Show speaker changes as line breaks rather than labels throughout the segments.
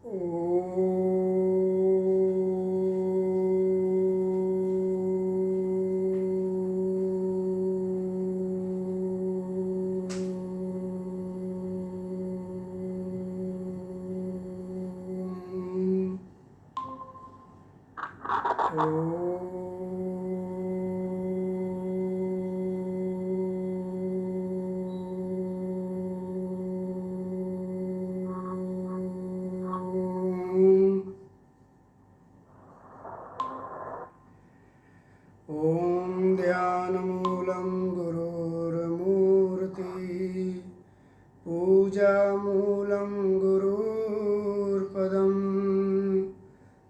ॐ ध्यानमूलं गुरोर्मूर्ति पूजामूलं गुरोर्पदं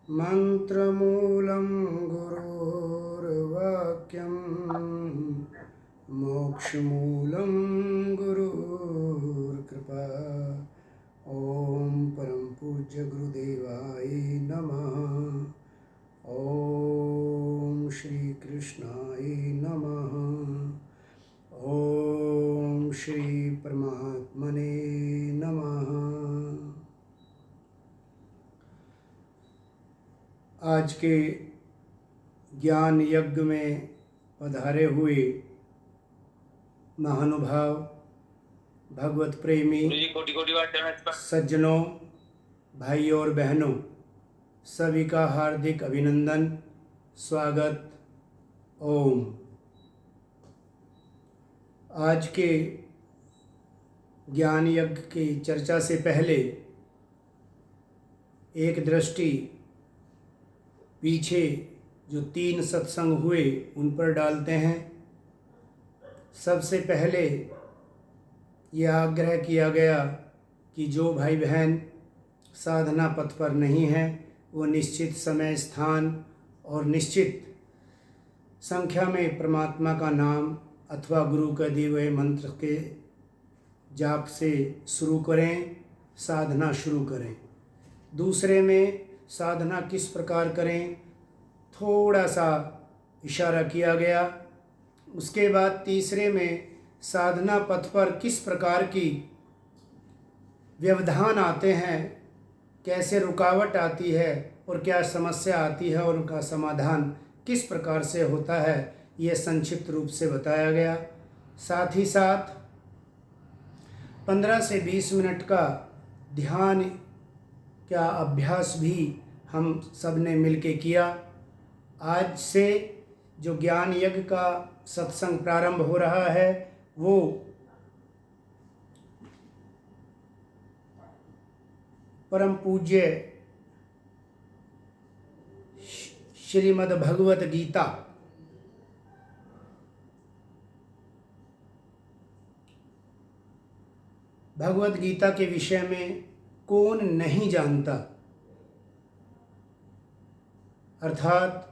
मन्त्रमूलं गुरोर्वाक्यं मोक्षमूलं गुरोर्कृपा। ॐ परम पूज्य गुरुदेवाय नमः। ॐ श्री कृष्णाय नमः। ॐ श्री परमात्मने नमः। आज के ज्ञान यज्ञ में पधारे हुए महानुभाव भगवत प्रेमी सज्जनों, भाइयों और बहनों, सभी का हार्दिक अभिनंदन, स्वागत। ओम। आज के ज्ञान यज्ञ की चर्चा से पहले एक दृष्टि पीछे जो 3 सत्संग हुए उन पर डालते हैं। सबसे पहले यह आग्रह किया गया कि जो भाई बहन साधना पथ पर नहीं हैं वो निश्चित समय, स्थान और निश्चित संख्या में परमात्मा का नाम अथवा गुरु के दिए हुए मंत्र के जाप से शुरू करें, साधना शुरू करें। दूसरे में साधना किस प्रकार करें थोड़ा सा इशारा किया गया। उसके बाद तीसरे में साधना पथ पर किस प्रकार की व्यवधान आते हैं, कैसे रुकावट आती है और क्या समस्या आती है और उनका समाधान किस प्रकार से होता है, यह संक्षिप्त रूप से बताया गया। साथ ही साथ 15 से 20 मिनट का ध्यान का अभ्यास भी हम सब ने मिलके किया। आज से जो ज्ञान यज्ञ का सत्संग प्रारंभ हो रहा है वो परम पूज्य श्रीमद् भगवत गीता भगवत गीता के विषय में कौन नहीं जानता, अर्थात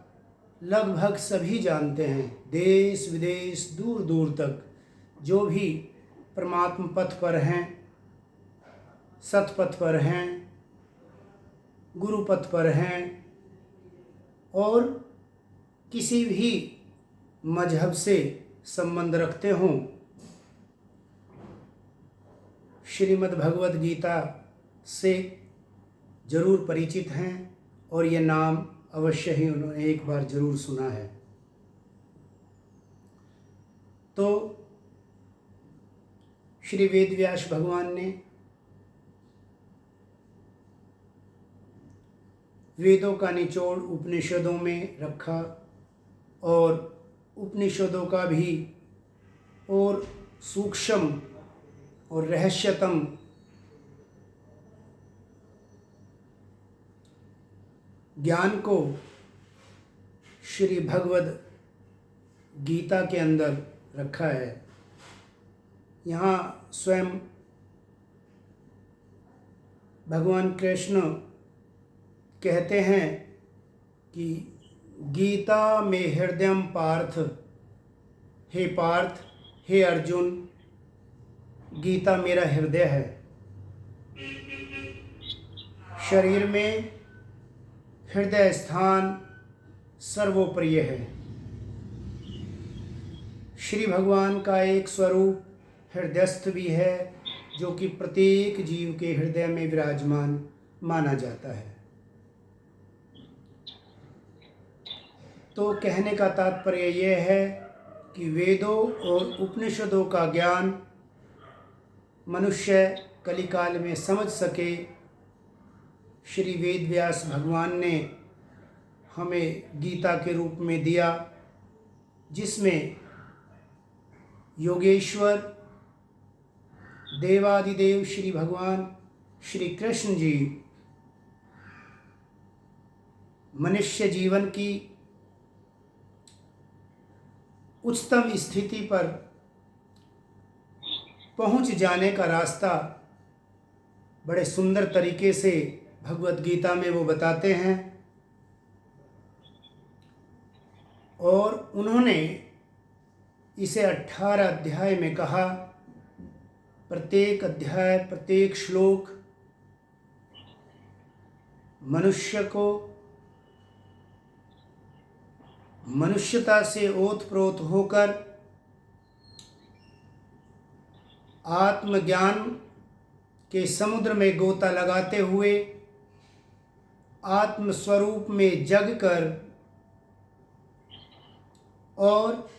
लगभग सभी जानते हैं। देश विदेश दूर दूर तक जो भी परमात्म पथ पर हैं, सतपथ पर हैं, गुरु पथ पर हैं और किसी भी मजहब से संबंध रखते हों, श्रीमद् भगवत गीता से जरूर परिचित हैं और ये नाम अवश्य ही उन्होंने एक बार जरूर सुना है। तो श्री वेद व्यास भगवान ने वेदों का निचोड़ उपनिषदों में रखा और उपनिषदों का भी और सूक्ष्म और रहस्यतम ज्ञान को श्री भगवद गीता के अंदर रखा है। यहाँ स्वयं भगवान कृष्ण कहते हैं कि गीता में हृदयम पार्थ, हे पार्थ, हे अर्जुन, गीता मेरा हृदय है। शरीर में हृदय स्थान सर्वोप्रिय है। श्री भगवान का एक स्वरूप हृदयस्थ भी है जो कि प्रत्येक जीव के हृदय में विराजमान माना जाता है। तो कहने का तात्पर्य यह है कि वेदों और उपनिषदों का ज्ञान मनुष्य कलिकाल में समझ सके, श्री वेद व्यास भगवान ने हमें गीता के रूप में दिया, जिसमें योगेश्वर देवादिदेव श्री भगवान श्री कृष्ण जी मनुष्य जीवन की उच्चतम स्थिति पर पहुंच जाने का रास्ता बड़े सुंदर तरीके से भगवत गीता में वो बताते हैं। और उन्होंने इसे 18 अध्याय में कहा। प्रत्येक अध्याय, प्रत्येक श्लोक मनुष्य को मनुष्यता से ओतप्रोत होकर आत्मज्ञान के समुद्र में गोता लगाते हुए आत्मस्वरूप में जगकर और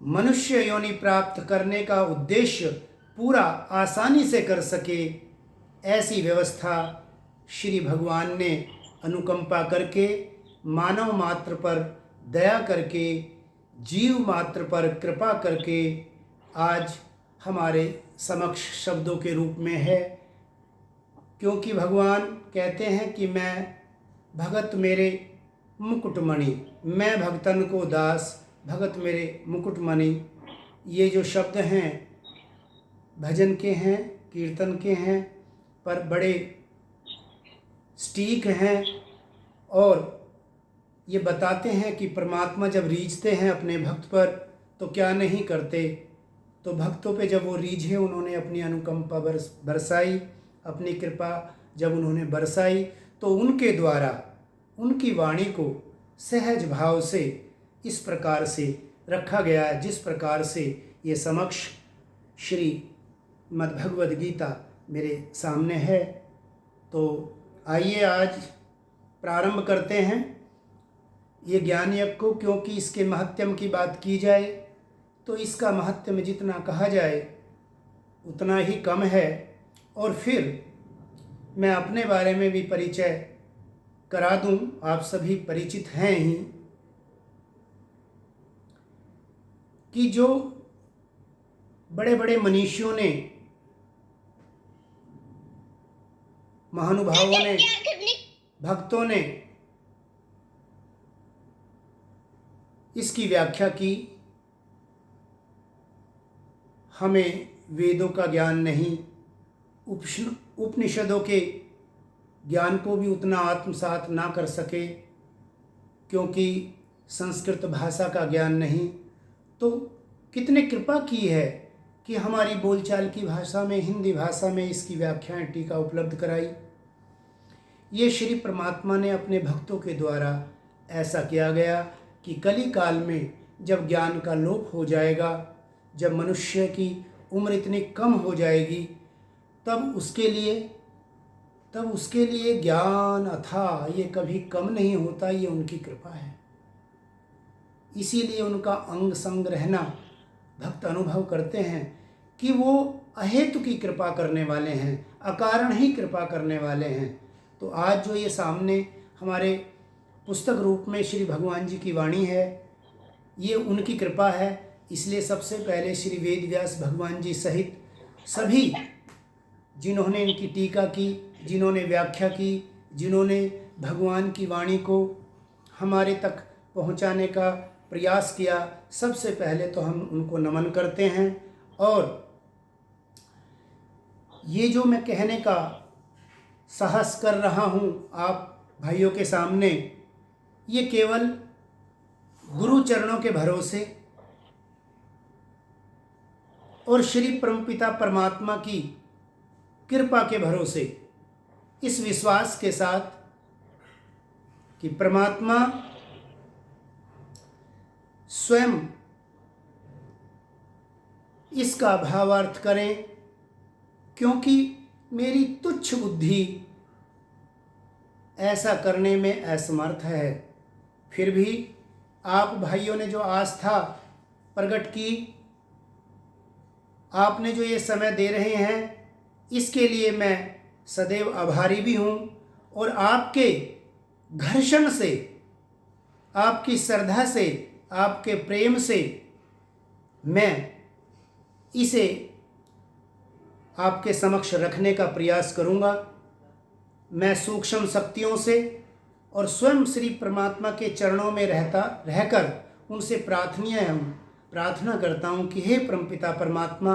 मनुष्य योनि प्राप्त करने का उद्देश्य पूरा आसानी से कर सके, ऐसी व्यवस्था श्री भगवान ने अनुकंपा करके मानव मात्र पर दया करके, जीव मात्र पर कृपा करके आज हमारे समक्ष शब्दों के रूप में है। क्योंकि भगवान कहते हैं कि मैं भगत मेरे मुकुटमणि, मैं भक्तन को दास, भगत मेरे मुकुटमणि। ये जो शब्द हैं भजन के हैं, कीर्तन के हैं, पर बड़े सटीक हैं और ये बताते हैं कि परमात्मा जब रीझते हैं अपने भक्त पर तो क्या नहीं करते। तो भक्तों पे जब वो रीझे, उन्होंने अपनी अनुकंपा बरसाई, अपनी कृपा जब उन्होंने बरसाई, तो उनके द्वारा उनकी वाणी को सहज भाव से इस प्रकार से रखा गया है, जिस प्रकार से ये समक्ष श्री मद्भगवद गीता मेरे सामने है। तो आइए आज प्रारंभ करते हैं ये ज्ञान यज्ञ को, क्योंकि इसके महत्म की बात की जाए तो इसका महत्म जितना कहा जाए उतना ही कम है। और फिर मैं अपने बारे में भी परिचय करा दूं, आप सभी परिचित हैं ही कि जो बड़े बड़े मनीषियों ने, महानुभावों ने, भक्तों ने इसकी व्याख्या की। हमें वेदों का ज्ञान नहीं, उपनिषदों के ज्ञान को भी उतना आत्मसात ना कर सके, क्योंकि संस्कृत भाषा का ज्ञान नहीं। तो कितने कृपा की है कि हमारी बोलचाल की भाषा में, हिंदी भाषा में इसकी व्याख्याएं, टीका उपलब्ध कराई। ये श्री परमात्मा ने अपने भक्तों के द्वारा ऐसा किया गया कि कली काल में जब ज्ञान का लोप हो जाएगा, जब मनुष्य की उम्र इतनी कम हो जाएगी, तब उसके लिए ज्ञान अथाह ये कभी कम नहीं होता। ये उनकी कृपा है। इसीलिए उनका अंग संग रहना भक्त अनुभव करते हैं कि वो अहेतु की कृपा करने वाले हैं, अकारण ही कृपा करने वाले हैं। तो आज जो ये सामने हमारे पुस्तक रूप में श्री भगवान जी की वाणी है, ये उनकी कृपा है। इसलिए सबसे पहले श्री वेद व्यास भगवान जी सहित सभी जिन्होंने इनकी टीका की, जिन्होंने व्याख्या की, जिन्होंने भगवान की वाणी को हमारे तक पहुंचाने का प्रयास किया, सबसे पहले तो हम उनको नमन करते हैं। और ये जो मैं कहने का साहस कर रहा हूँ आप भाइयों के सामने, ये केवल गुरु चरणों के भरोसे और श्री परमपिता परमात्मा की कृपा के भरोसे, इस विश्वास के साथ कि परमात्मा स्वयं इसका भावार्थ करें, क्योंकि मेरी तुच्छ बुद्धि ऐसा करने में असमर्थ है। फिर भी आप भाइयों ने जो आस्था प्रकट की, आपने जो ये समय दे रहे हैं, इसके लिए मैं सदैव आभारी भी हूँ। और आपके घर्षण से, आपकी श्रद्धा से, आपके प्रेम से मैं इसे आपके समक्ष रखने का प्रयास करूँगा। मैं सूक्ष्म शक्तियों से और स्वयं श्री परमात्मा के चरणों में रहकर उनसे प्रार्थना करता हूँ कि हे परमपिता परमात्मा,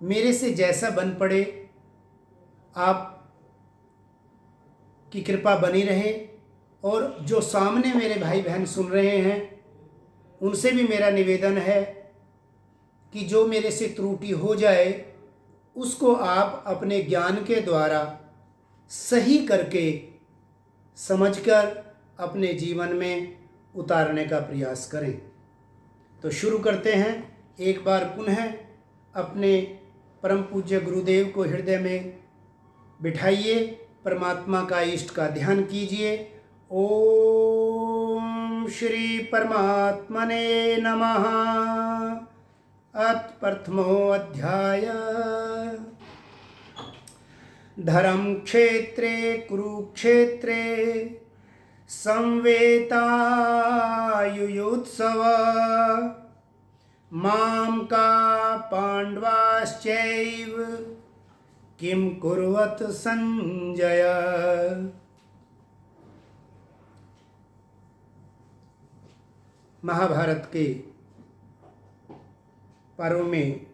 मेरे से जैसा बन पड़े आप की कृपा बनी रहे। और जो सामने मेरे भाई बहन सुन रहे हैं, उनसे भी मेरा निवेदन है कि जो मेरे से त्रुटि हो जाए उसको आप अपने ज्ञान के द्वारा सही करके समझकर अपने जीवन में उतारने का प्रयास करें। तो शुरू करते हैं। एक बार पुनः अपने परम पूज्य गुरुदेव को हृदय में बिठाइए, परमात्मा का इष्ट का ध्यान कीजिए। ओम श्री परमात्मने नमः। अथ प्रथमो अध्याय। धर्म क्षेत्रे कुरुक्षेत्रे संवेतायुयुत्सव मां का पांडवाश्चैव किम कुर्वत संजय। महाभारत के पर्व में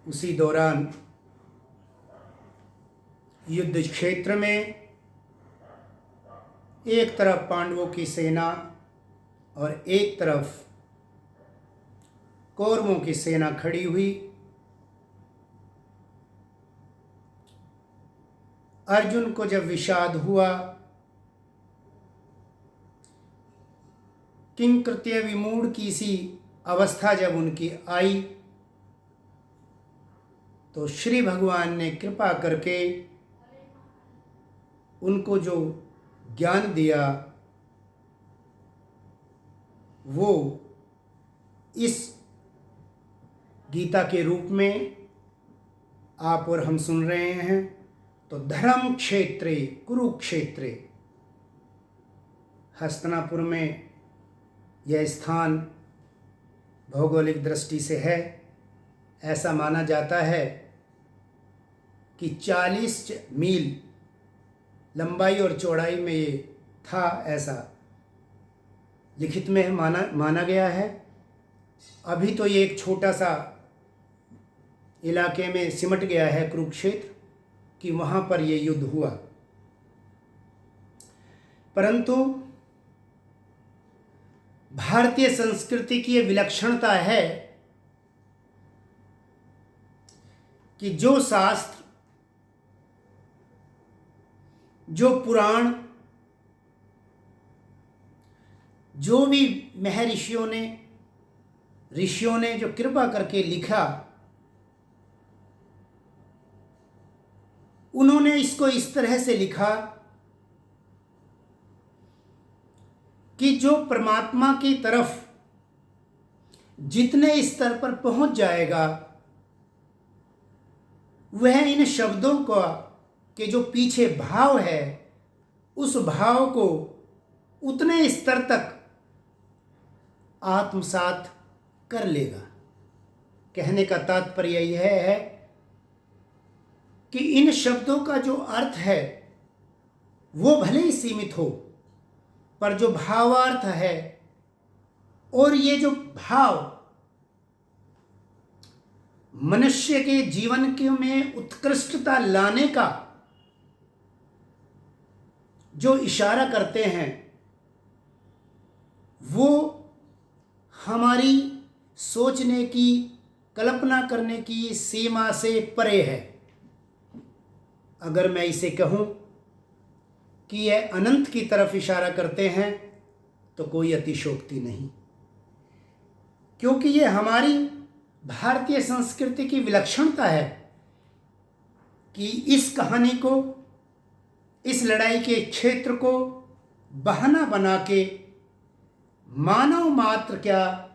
उसी दौरान युद्ध क्षेत्र में एक तरफ पांडवों की सेना और एक तरफ कौरवों की सेना खड़ी हुई। अर्जुन को जब विषाद हुआ, किंकृत्य विमूढ़ की सी अवस्था जब उनकी आई, तो श्री भगवान ने कृपा करके उनको जो ज्ञान दिया वो इस गीता के रूप में आप और हम सुन रहे हैं। तो धर्म क्षेत्रे कुरुक्षेत्रे, हस्तिनापुर में यह स्थान भौगोलिक दृष्टि से है। ऐसा माना जाता है कि 40 मील लंबाई और चौड़ाई में ये था, ऐसा लिखित में माना गया है। अभी तो ये एक छोटा सा इलाके में सिमट गया है कुरुक्षेत्र, कि वहाँ पर ये युद्ध हुआ। परंतु भारतीय संस्कृति की ये विलक्षणता है कि जो शास्त्र, जो पुराण, जो भी महर्षियों ने, ऋषियों ने जो कृपा करके लिखा, उन्होंने इसको इस तरह से लिखा कि जो परमात्मा की तरफ जितने स्तर पर पहुंच जाएगा, वह इन शब्दों का के जो पीछे भाव है, उस भाव को उतने स्तर तक आत्मसात कर लेगा। कहने का तात्पर्य यह है कि इन शब्दों का जो अर्थ है वो भले ही सीमित हो, पर जो भावार्थ है और ये जो भाव मनुष्य के जीवन के में उत्कृष्टता लाने का जो इशारा करते हैं, वो हमारी सोचने की, कल्पना करने की सीमा से परे है। अगर मैं इसे कहूं कि यह अनंत की तरफ इशारा करते हैं तो कोई अतिशयोक्ति नहीं, क्योंकि यह हमारी भारतीय संस्कृति की विलक्षणता है कि इस कहानी को इस लड़ाई के क्षेत्र को बहाना बना के मानव मात्र क्या,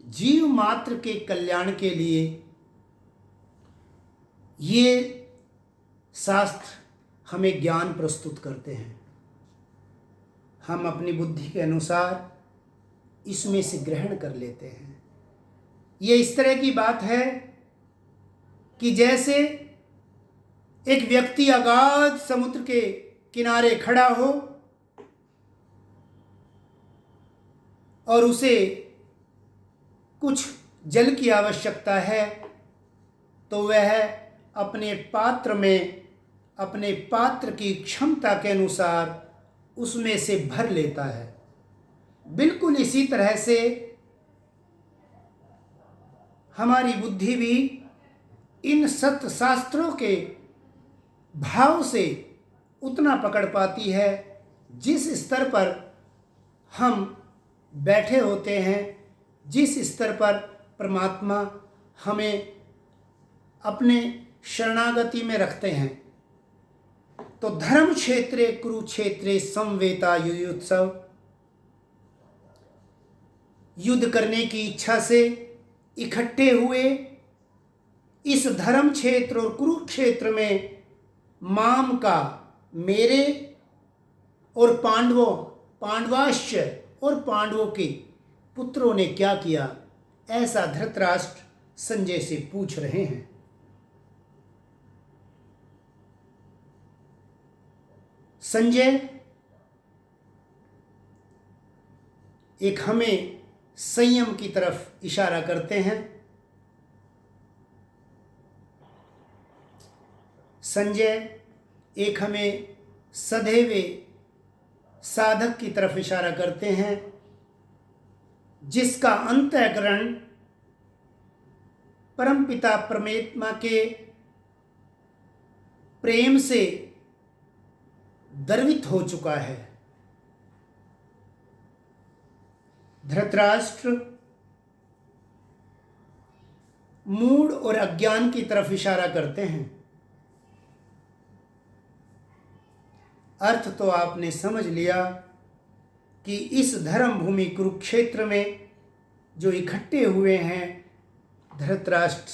जीव मात्र के कल्याण के लिए ये शास्त्र हमें ज्ञान प्रस्तुत करते हैं। हम अपनी बुद्धि के अनुसार इसमें से ग्रहण कर लेते हैं। ये इस तरह की बात है कि जैसे एक व्यक्ति अगाध समुद्र के किनारे खड़ा हो और उसे कुछ जल की आवश्यकता है, तो वह अपने पात्र में अपने पात्र की क्षमता के अनुसार उसमें से भर लेता है। बिल्कुल इसी तरह से हमारी बुद्धि भी इन सत्य शास्त्रों के भाव से उतना पकड़ पाती है जिस स्तर पर हम बैठे होते हैं, जिस स्तर पर परमात्मा हमें अपने शरणागति में रखते हैं। तो धर्म क्षेत्रे कुरुक्षेत्रे समवेता युयुत्सव, युद्ध करने की इच्छा से इकट्ठे हुए इस धर्म क्षेत्र और कुरुक्षेत्र में माम का, मेरे और पांडवाश्च और पांडवों के पुत्रों ने क्या किया, ऐसा धृतराष्ट्र संजय से पूछ रहे हैं। संजय एक हमें संयम की तरफ इशारा करते हैं। संजय एक हमें सदैव साधक की तरफ इशारा करते हैं जिसका अंतःकरण परमपिता परमात्मा के प्रेम से द्रवित हो चुका है। धृतराष्ट्र मूढ़ और अज्ञान की तरफ इशारा करते हैं। अर्थ तो आपने समझ लिया कि इस धर्म भूमि कुरुक्षेत्र में जो इकट्ठे हुए हैं, धृतराष्ट्र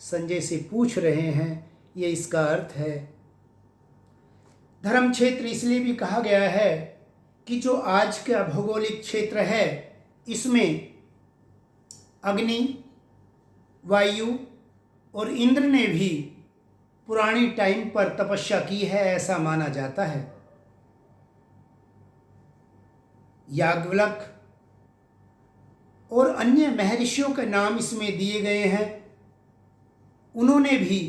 संजय से पूछ रहे हैं, ये इसका अर्थ है। धर्म क्षेत्र इसलिए भी कहा गया है कि जो आज का भौगोलिक क्षेत्र है, इसमें अग्नि, वायु और इंद्र ने भी पुरानी टाइम पर तपस्या की है, ऐसा माना जाता है। याज्ञवल्क्य और अन्य महर्षियों के नाम इसमें दिए गए हैं। उन्होंने भी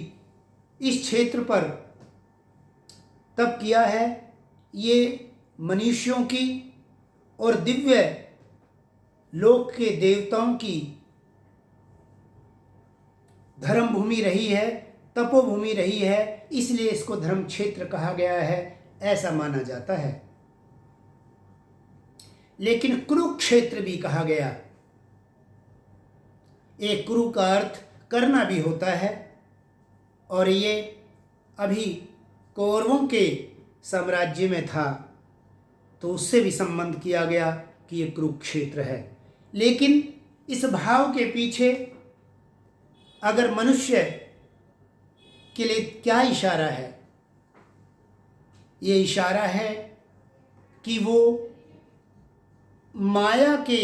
इस क्षेत्र पर तप किया है। ये मनुष्यों की और दिव्य लोक के देवताओं की धर्म भूमि रही है, तपोभूमि रही है, इसलिए इसको धर्म क्षेत्र कहा गया है, ऐसा माना जाता है। लेकिन कुरुक्षेत्र भी कहा गया। एक कुरु का अर्थ करना भी होता है, और ये अभी कौरवों के साम्राज्य में था, तो उससे भी संबंध किया गया कि ये कुरुक्षेत्र है। लेकिन इस भाव के पीछे अगर मनुष्य के लिए क्या इशारा है? ये इशारा है कि वो माया के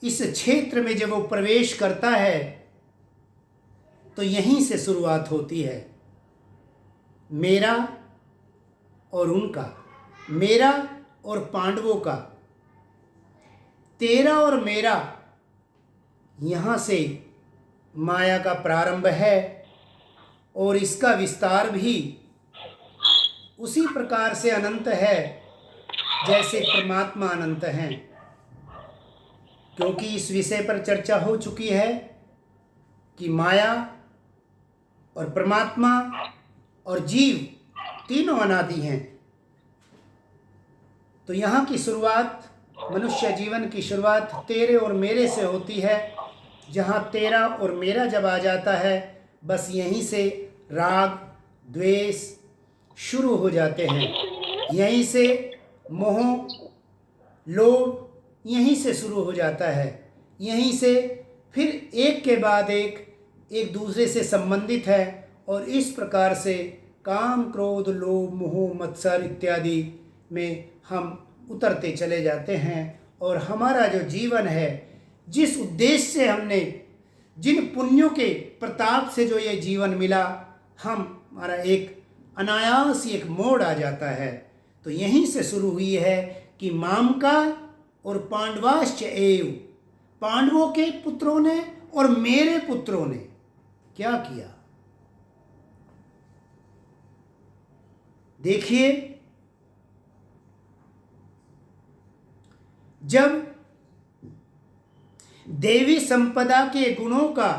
इस क्षेत्र में जब वो प्रवेश करता है तो यहीं से शुरुआत होती है। मेरा और उनका, मेरा और पांडवों का, तेरा और मेरा, यहाँ से माया का प्रारंभ है और इसका विस्तार भी उसी प्रकार से अनंत है जैसे परमात्मा अनंत हैं। क्योंकि इस विषय पर चर्चा हो चुकी है कि माया और परमात्मा और जीव तीनों अनादि हैं। तो यहाँ की शुरुआत, मनुष्य जीवन की शुरुआत तेरे और मेरे से होती है। जहाँ तेरा और मेरा जब आ जाता है, बस यहीं से राग, द्वेष शुरू हो जाते हैं। यहीं से मोह, लोभ यहीं से शुरू हो जाता है। यहीं से फिर एक के बाद एक दूसरे से संबंधित है, और इस प्रकार से काम, क्रोध, लोभ, मोह, मत्सर इत्यादि में हम उतरते चले जाते हैं। और हमारा जो जीवन है, जिस उद्देश्य से हमने, जिन पुण्यों के प्रताप से जो ये जीवन मिला, हमारा एक अनायास एक मोड़ आ जाता है। तो यहीं से शुरू हुई है कि मामका और पांडवाश्च एव, पांडवों के पुत्रों ने और मेरे पुत्रों ने क्या किया। देखिए, जब देवी संपदा के गुणों का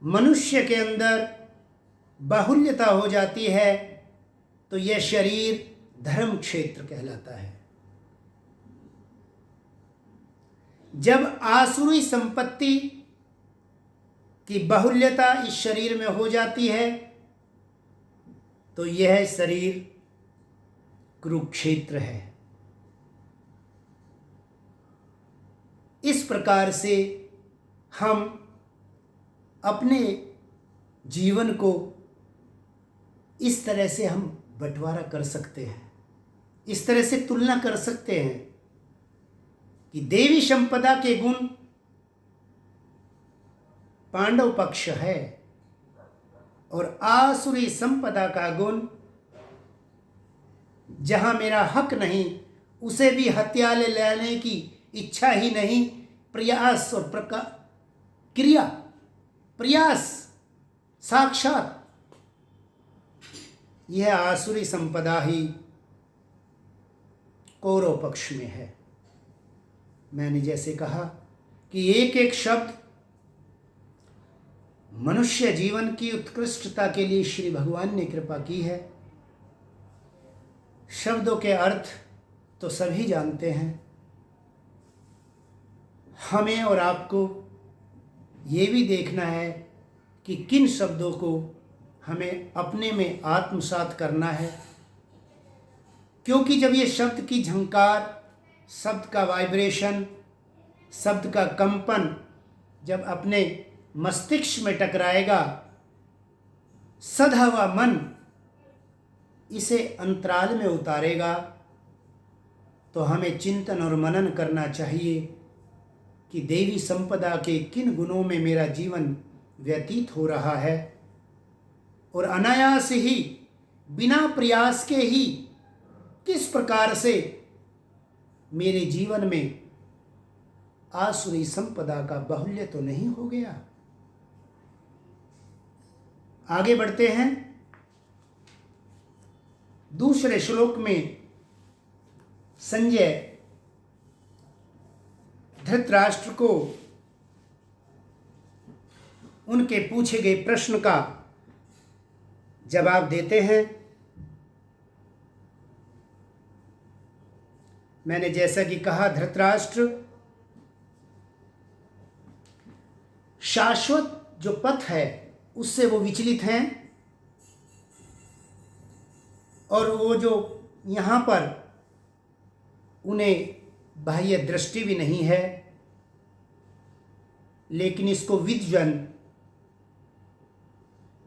मनुष्य के अंदर बाहुल्यता हो जाती है, तो यह शरीर धर्म क्षेत्र कहलाता है। जब आसुरी संपत्ति की बाहुल्यता इस शरीर में हो जाती है, तो यह शरीर कुरुक्षेत्र है। इस प्रकार से हम अपने जीवन को इस तरह से हम बंटवारा कर सकते हैं, इस तरह से तुलना कर सकते हैं कि देवी संपदा के गुण पांडव पक्ष है, और आसुरी संपदा का गुण, जहां मेरा हक नहीं, उसे भी हत्या ले लेने की इच्छा ही नहीं, प्रयास और क्रिया, प्रयास साक्षात, यह आसुरी संपदा ही कौरव पक्ष में है। मैंने जैसे कहा कि एक एक शब्द मनुष्य जीवन की उत्कृष्टता के लिए श्री भगवान ने कृपा की है। शब्दों के अर्थ तो सभी जानते हैं, हमें और आपको ये भी देखना है कि किन शब्दों को हमें अपने में आत्मसात करना है। क्योंकि जब ये शब्द की झंकार, शब्द का वाइब्रेशन, शब्द का कंपन जब अपने मस्तिष्क में टकराएगा, सधा हुआ मन इसे अंतराल में उतारेगा, तो हमें चिंतन और मनन करना चाहिए कि देवी संपदा के किन गुणों में मेरा जीवन व्यतीत हो रहा है, और अनायास ही, बिना प्रयास के ही किस प्रकार से मेरे जीवन में आसुरी संपदा का बाहुल्य तो नहीं हो गया। आगे बढ़ते हैं। दूसरे श्लोक में संजय धृतराष्ट्र को उनके पूछे गए प्रश्न का जवाब देते हैं। मैंने जैसा कि कहा, धृतराष्ट्र शाश्वत जो पथ है उससे वो विचलित हैं, और वो जो यहाँ पर उन्हें बाह्य दृष्टि भी नहीं है, लेकिन इसको विद्वन,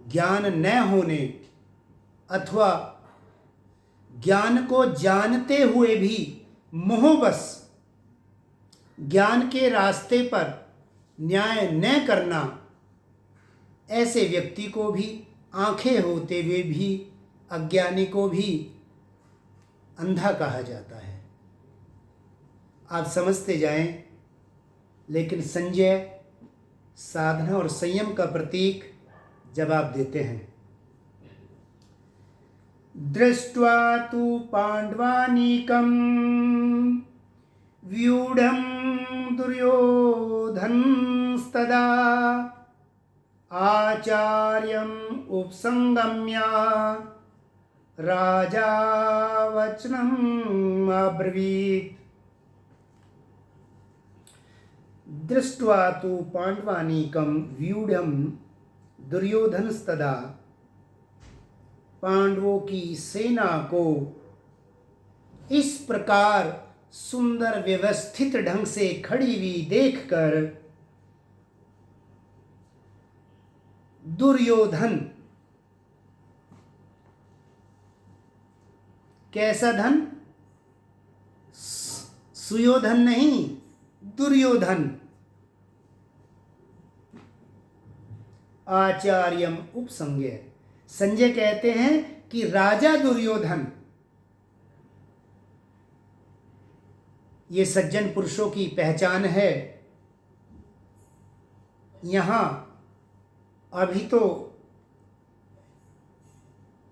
ज्ञान न होने अथवा ज्ञान को जानते हुए भी मोहवश ज्ञान के रास्ते पर न्याय न करना, ऐसे व्यक्ति को भी, आंखें होते हुए भी अज्ञानी को भी अंधा कहा जाता है। आप समझते जाएं, लेकिन संजय साधना और संयम का प्रतीक जवाब देते हैं। दृष्ट्वा तु पांडवानीकं व्यूढ़ं दुर्योधनस्तदा आचार्यम् उपसंगम्य राजा वचनम् अब्रवीत्। दृष्ट्वा तु पांडवानीकं व्यूढ़ं दुर्योधनस्तदा पांडवों की सेना को इस प्रकार सुंदर व्यवस्थित ढंग से खड़ी हुई देखकर दुर्योधन, कैसा धन? सुयोधन नहीं, दुर्योधन, आचार्यम उपसंज्ञ। संजय कहते हैं कि राजा दुर्योधन, ये सज्जन पुरुषों की पहचान है। यहां अभी तो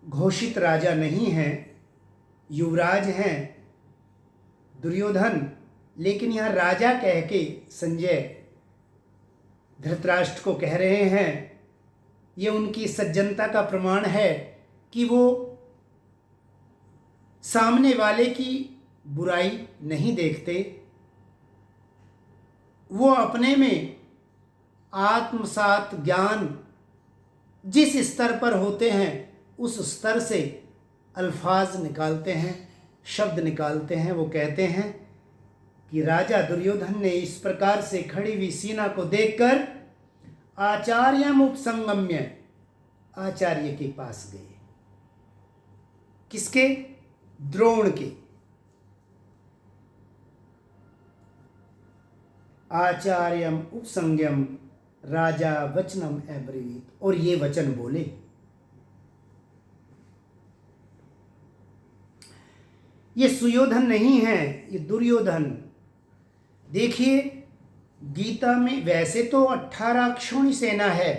घोषित राजा नहीं है, युवराज हैं दुर्योधन, लेकिन यहां राजा कह के संजय धृतराष्ट्र को कह रहे हैं। ये उनकी सज्जनता का प्रमाण है कि वो सामने वाले की बुराई नहीं देखते, वो अपने में आत्मसात ज्ञान जिस स्तर पर होते हैं उस स्तर से अल्फाज निकालते हैं, शब्द निकालते हैं। वो कहते हैं कि राजा दुर्योधन ने इस प्रकार से खड़ी हुई सेना को देखकर आचार्यम उपसंगम्य, आचार्य के पास गए। किसके? द्रोण के। आचार्यम उपसंज्ञम राजा वचनम अब्रवीत, और ये वचन बोले। ये सुयोधन नहीं है, ये दुर्योधन। देखिए गीता में वैसे तो 18 अक्षौणी सेना है,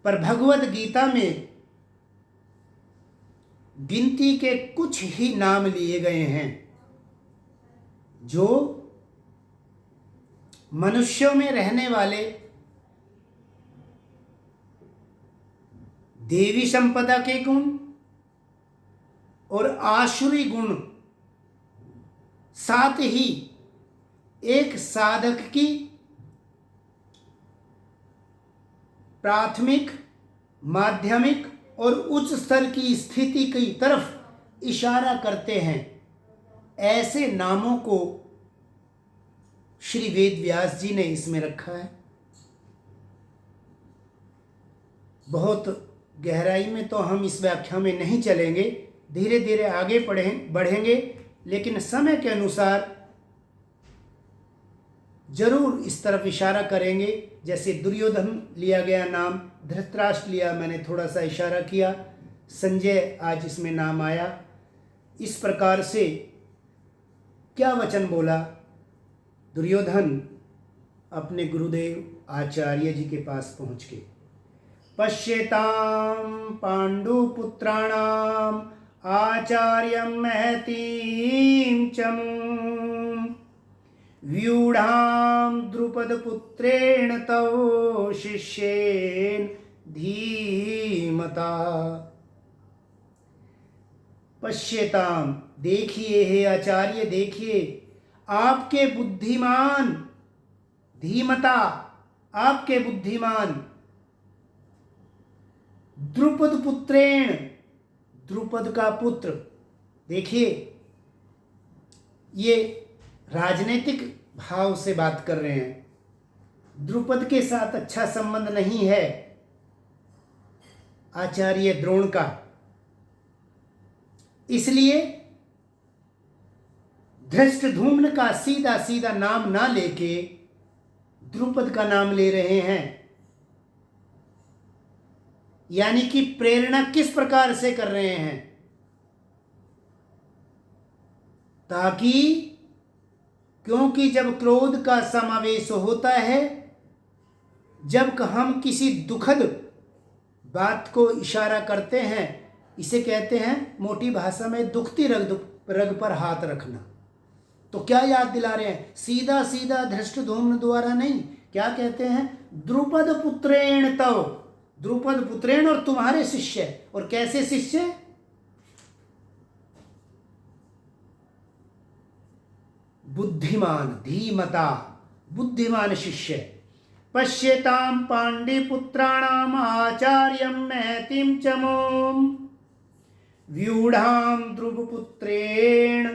पर भगवत गीता में गिनती के कुछ ही नाम लिए गए हैं जो मनुष्यों में रहने वाले देवी संपदा के गुण और आसुरी गुण, साथ ही एक साधक की प्राथमिक, माध्यमिक और उच्च स्तर की स्थिति की तरफ इशारा करते हैं। ऐसे नामों को श्री वेद व्यास जी ने इसमें रखा है। बहुत गहराई में तो हम इस व्याख्या में नहीं चलेंगे, धीरे धीरे आगे बढ़ेंगे, लेकिन समय के अनुसार जरूर इस तरफ इशारा करेंगे। जैसे दुर्योधन लिया गया नाम, धृतराष्ट्र लिया, मैंने थोड़ा सा इशारा किया, संजय आज इसमें नाम आया। इस प्रकार से क्या वचन बोला? दुर्योधन अपने गुरुदेव आचार्य जी के पास पहुंच के, पश्येताम पांडुपुत्राणाम आचार्यम महतीम चमूम व्यूढ़ाम द्रुपदपुत्रेण तव शिष्येन धीमता। पश्येताम, देखिए हे आचार्य, देखिए आपके बुद्धिमान, धीमता, आपके बुद्धिमान द्रुपद पुत्रेण, द्रुपद का पुत्र। देखिए ये राजनीतिक भाव से बात कर रहे हैं। द्रुपद के साथ अच्छा संबंध नहीं है आचार्य द्रोण का, इसलिए धृष्टद्युम्न का सीधा सीधा नाम ना लेके द्रुपद का नाम ले रहे हैं। यानी कि प्रेरणा किस प्रकार से कर रहे हैं? ताकि, क्योंकि जब क्रोध का समावेश होता है, जब हम किसी दुखद बात को इशारा करते हैं, इसे कहते हैं मोटी भाषा में दुखती रग पर हाथ रखना। तो क्या याद दिला रहे हैं? सीधा सीधा धृष्टद्युम्न द्वारा नहीं, क्या कहते हैं? द्रुपद पुत्रेण तव, द्रुपद पुत्रेण और तुम्हारे शिष्य। और कैसे शिष्य? बुद्धिमान, धीमता, बुद्धिमान शिष्य। पश्यतां पाण्डुपुत्राणाम् आचार्यं महतीं च मों व्यूढां ध्रुवपुत्रेण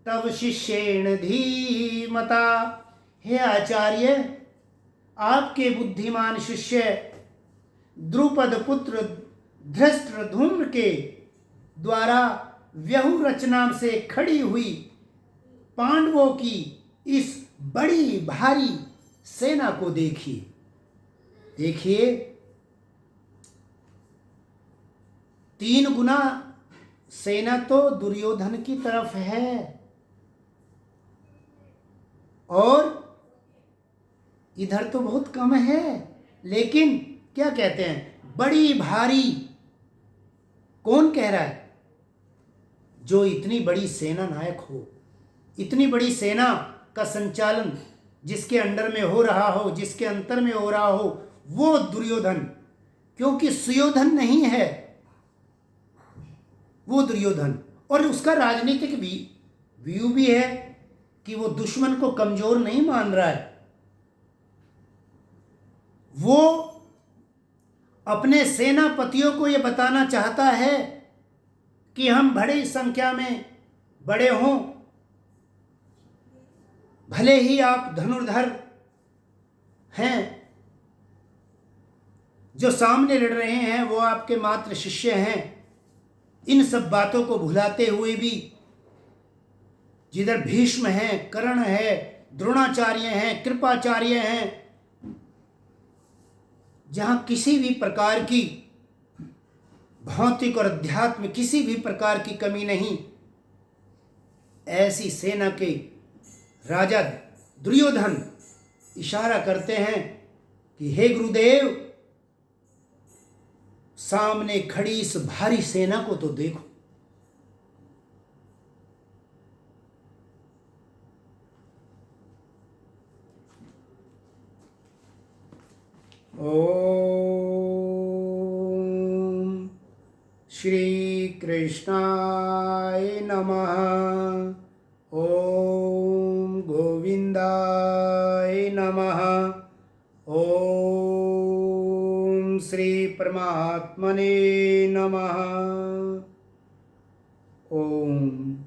तव शिष्येण धीमता। हे आचार्य, आपके बुद्धिमान शिष्य द्रुपद पुत्र धृष्टद्युम्न के द्वारा व्यहू रचना से खड़ी हुई पांडवों की इस बड़ी भारी सेना को देखिए। देखिए, 3 गुना सेना तो दुर्योधन की तरफ है और इधर तो बहुत कम है। लेकिन क्या कहते हैं, बड़ी भारी। कौन कह रहा है? जो इतनी बड़ी सेना नायक हो, इतनी बड़ी सेना का संचालन जिसके अंडर में हो रहा हो, जिसके अंतर में हो रहा हो, वो दुर्योधन। क्योंकि सुयोधन नहीं है, वो दुर्योधन। और उसका राजनीतिक व्यू भी है कि वो दुश्मन को कमजोर नहीं मान रहा है। वो अपने सेनापतियों को ये बताना चाहता है कि हम बड़ी संख्या में बड़े हों, भले ही आप धनुर्धर हैं, जो सामने लड़ रहे हैं वो आपके मात्र शिष्य हैं। इन सब बातों को भुलाते हुए भी जिधर भीष्म हैं, कर्ण है, द्रोणाचार्य हैं, कृपाचार्य हैं, जहां किसी भी प्रकार की भौतिक और अध्यात्म किसी भी प्रकार की कमी नहीं, ऐसी सेना के राजा दुर्योधन इशारा करते हैं कि हे गुरुदेव, सामने खड़ी इस भारी सेना को तो देखो। ओम श्री कृष्णाय नमः। ओम गोविंदाय नमः। ओम श्री परमात्मने नमः। ओम।